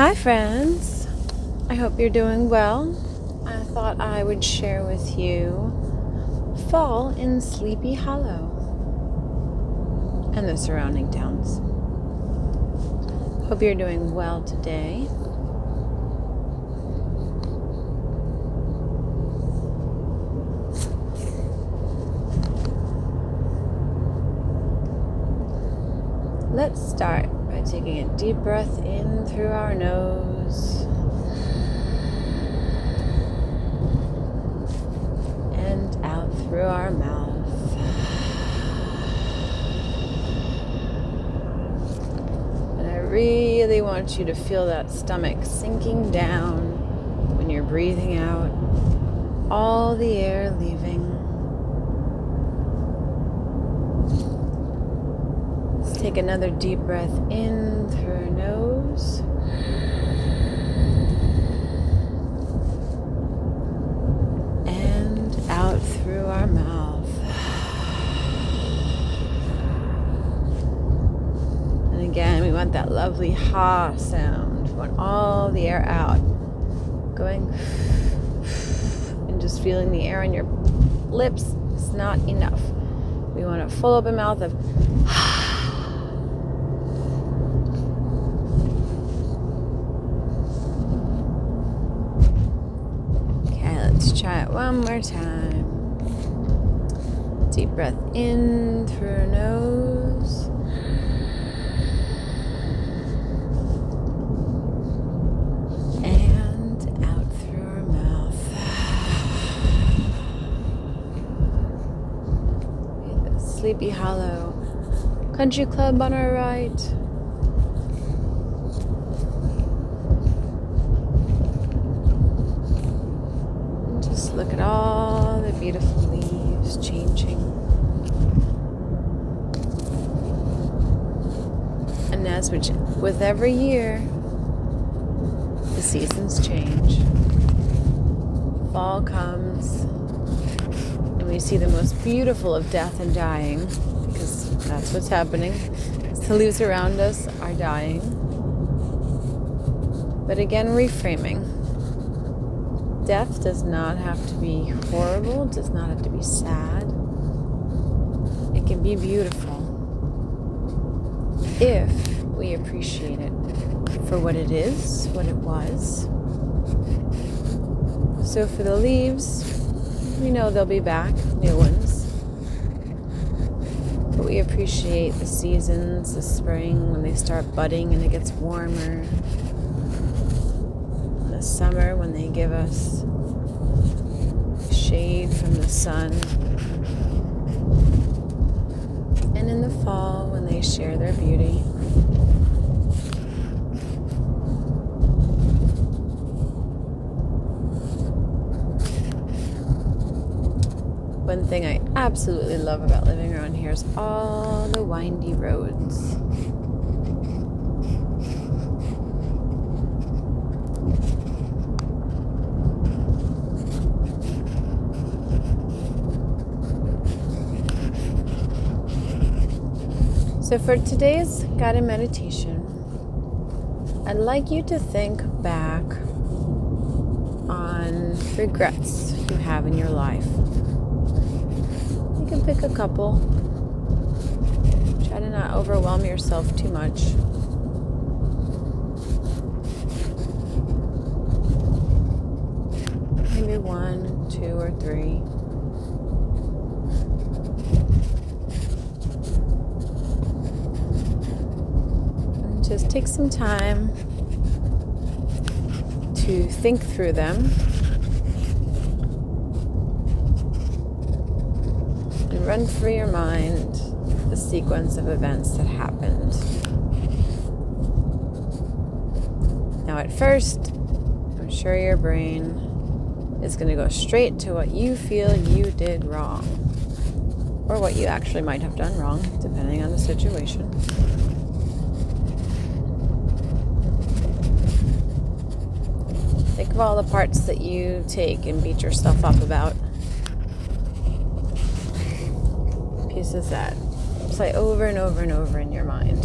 Hi, friends. I hope you're doing well. I thought I would share with you fall in Sleepy Hollow and the surrounding towns. Hope you're doing well today. Let's start by taking a deep breath in through our nose and out through our mouth. And I really want you to feel that stomach sinking down when you're breathing out, all the air leaving. Take another deep breath in through our nose. And out through our mouth. And again, we want that lovely ha sound. We want all the air out. Going and just feeling the air on your lips is not enough. We want a full open mouth of try it one more time. Deep breath in through our nose. And out through our mouth. The Sleepy Hollow Country Club on our right. Look at all the beautiful leaves changing. And as with every year, the seasons change. Fall comes, and we see the most beautiful of death and dying, because that's what's happening. The leaves around us are dying. But again, reframing. Death does not have to be horrible, does not have to be sad. It can be beautiful if we appreciate it for what it is, what it was. So for the leaves, we know they'll be back, new ones. But we appreciate the seasons, the spring, when they start budding and it gets warmer. Summer when they give us shade from the sun, and in the fall when they share their beauty. One thing I absolutely love about living around here is all the windy roads. So for today's guided meditation, I'd like you to think back on regrets you have in your life. You can pick a couple. Try to not overwhelm yourself too much. Maybe 1, 2, or 3. Just take some time to think through them and run through your mind the sequence of events that happened. Now at first, I'm sure your brain is going to go straight to what you feel you did wrong, or what you actually might have done wrong, depending on the situation. Think of all the parts that you take and beat yourself up about. Pieces that play over and over and over in your mind.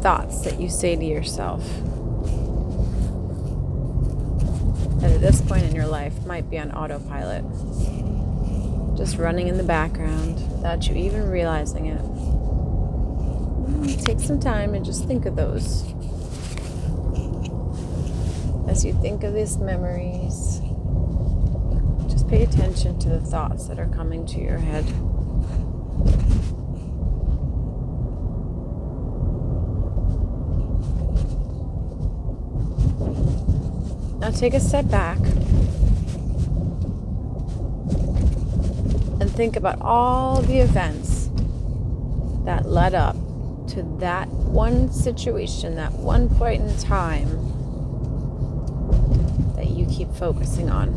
thoughts that you say to yourself that at this point in your life might be on autopilot, just running in the background without you even realizing it. Take some time and just think of those. As you think of these memories, just pay attention to the thoughts that are coming to your head. Now take a step back and think about all the events that led up to that one situation, that one point in time that you keep focusing on.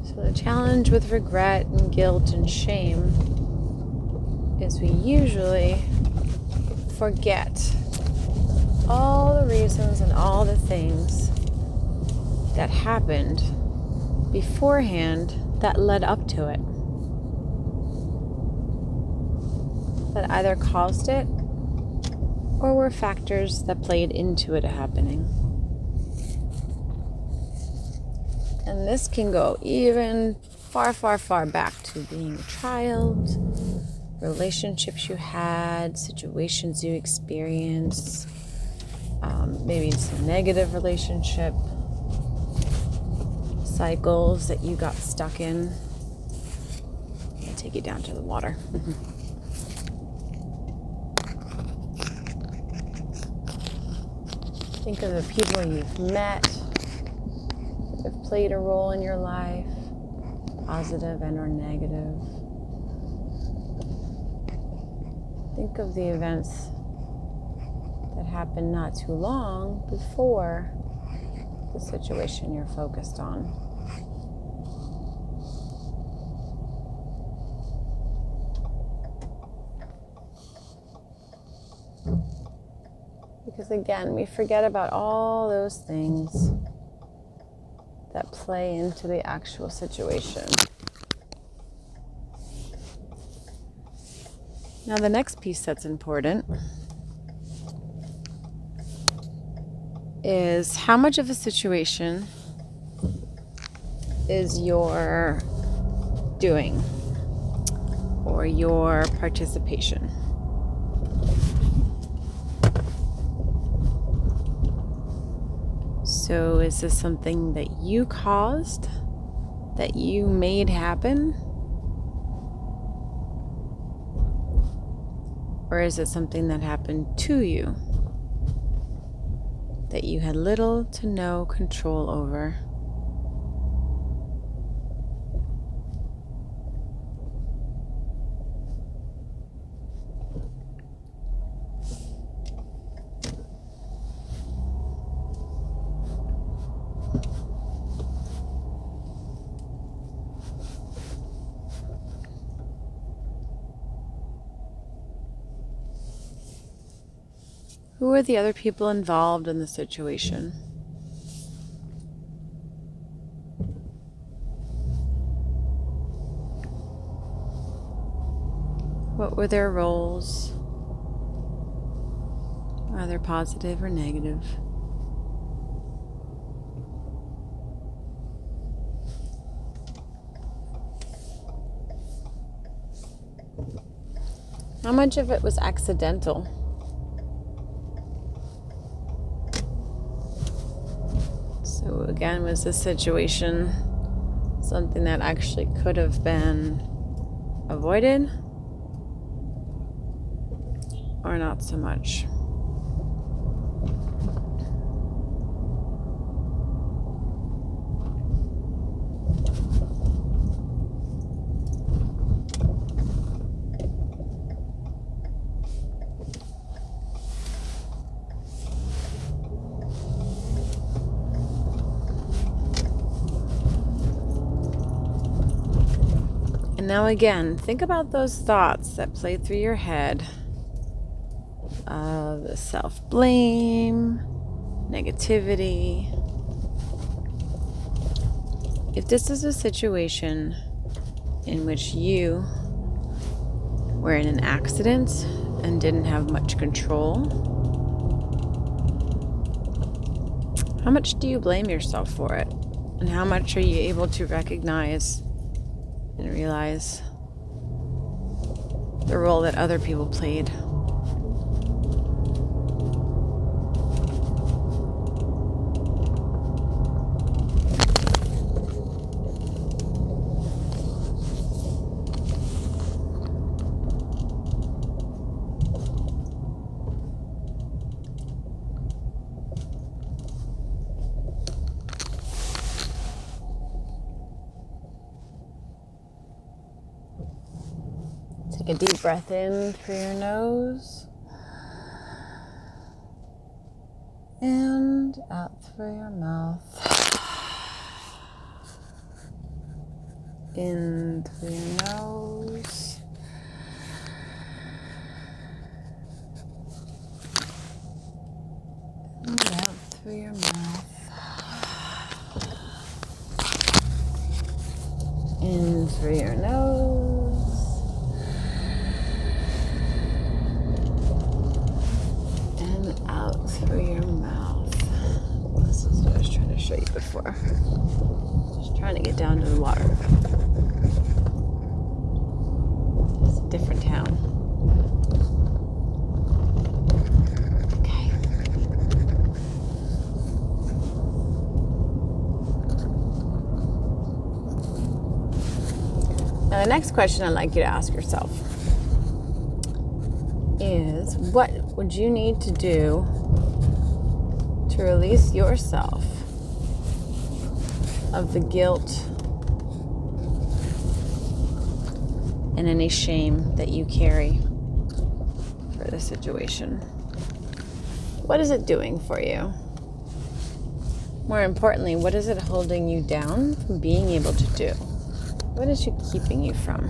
So the challenge with regret and guilt and shame is we usually forget all the reasons and all the things that happened beforehand that led up to it, that either caused it or were factors that played into it happening. And this can go even far, far, far back to being a child, relationships you had, situations you experienced, maybe some negative relationship cycles that you got stuck in. I'll take you down to the water. Think of the people you've met that have played a role in your life, positive and or negative. Think of the events that happened not too long before the situation you're focused on. Because again, we forget about all those things that play into the actual situation. Now, the next piece that's important is how much of a situation is your doing or your participation. So is this something that you caused, that you made happen? Or is it something that happened to you that you had little to no control over? Who are the other people involved in the situation? What were their roles, either positive or negative? How much of it was accidental? So again, was this situation something that actually could have been avoided? Or not so much? And now again, think about those thoughts that play through your head of self-blame, negativity. If this is a situation in which you were in an accident and didn't have much control, how much do you blame yourself for it? And how much are you able to recognize and realize the role that other people played? Take a deep breath in through your nose and out through your mouth. In through your nose and out through your mouth. In through your nose and out through your mouth. This is what I was trying to show you before. Just trying to get down to the water. It's a different town. Okay. Now the next question I'd like you to ask yourself is, what would you need to do to release yourself of the guilt and any shame that you carry for the situation? What is it doing for you? More importantly, what is it holding you down from being able to do? What is it keeping you from?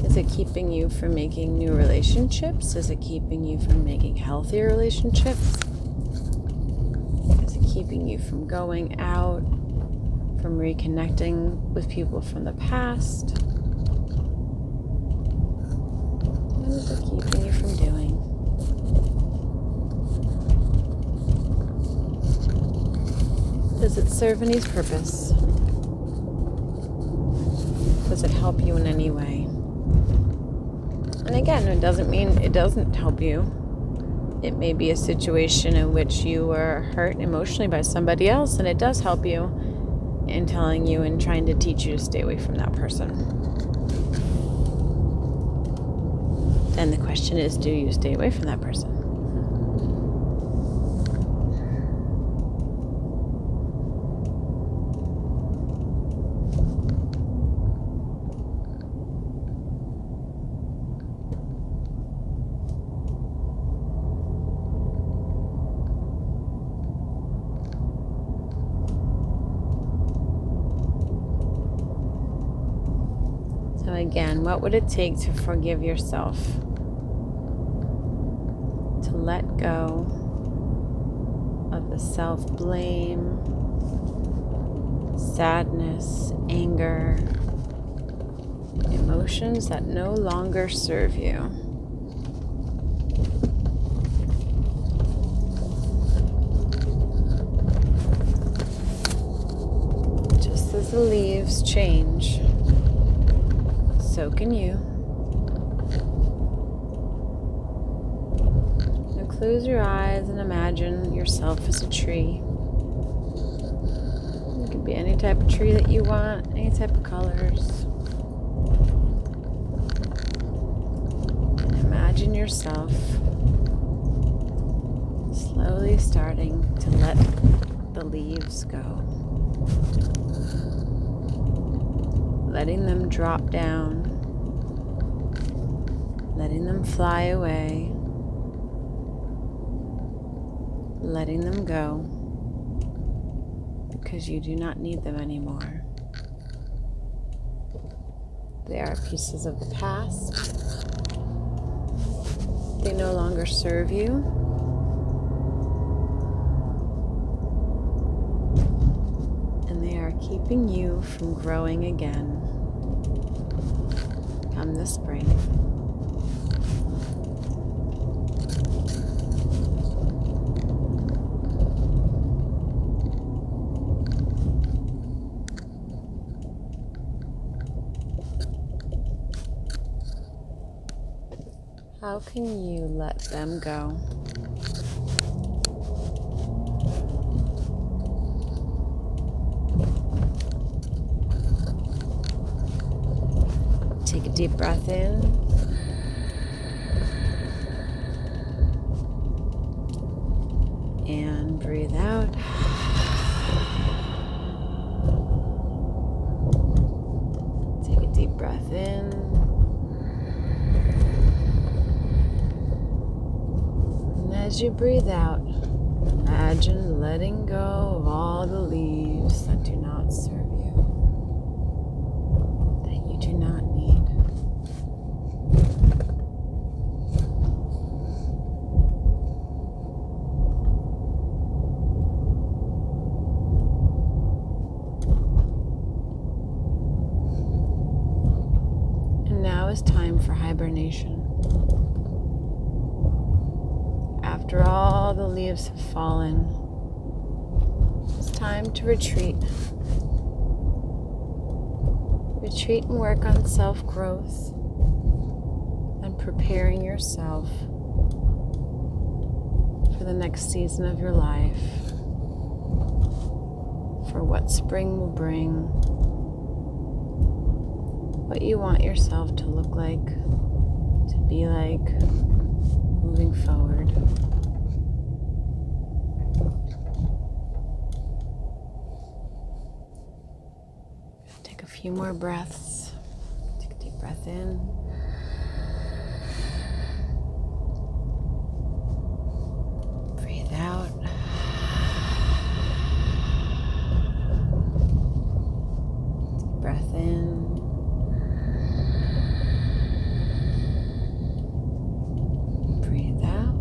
Is it keeping you from making new relationships? Is it keeping you from making healthier relationships? Is it keeping you from going out, from reconnecting with people from the past? What is it keeping you from doing? Does it serve any purpose? Does it help you in any way? And again, it doesn't mean it doesn't help you. It may be a situation in which you were hurt emotionally by somebody else, and it does help you in telling you and trying to teach you to stay away from that person. Then the question is, do you stay away from that person? So again, what would it take to forgive yourself? To let go of the self-blame, sadness, anger, emotions that no longer serve you. Just as the leaves change, so can you. Now close your eyes and imagine yourself as a tree. It could be any type of tree that you want, any type of colors. And imagine yourself slowly starting to let the leaves go. Letting them drop down, letting them fly away, letting them go, because you do not need them anymore. They are pieces of the past. They no longer serve you. And they are keeping you from growing again come the spring. How can you let them go? Take a deep breath in. And breathe out. Take a deep breath in. And as you breathe out, imagine letting go of all the leaves that do not serve you, that you do not need. And now is time for hibernation. After all the leaves have fallen, it's time to retreat. Retreat and work on self-growth and preparing yourself for the next season of your life, for what spring will bring, what you want yourself to look like, to be like, moving forward. Take a few more breaths. Take a deep breath in. Breathe out. Deep breath in. Breathe out.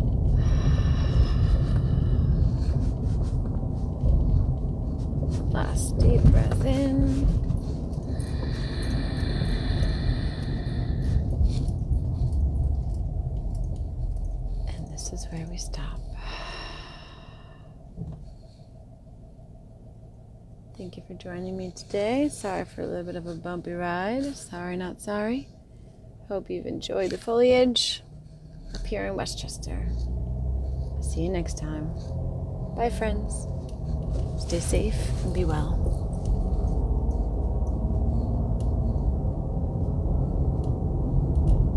Last deep breath in. And this is where we stop. Thank you for joining me today. Sorry for a little bit of a bumpy ride. Sorry, not sorry. Hope you've enjoyed the foliage up here in Westchester. See you next time. Bye, friends. Stay safe and be well.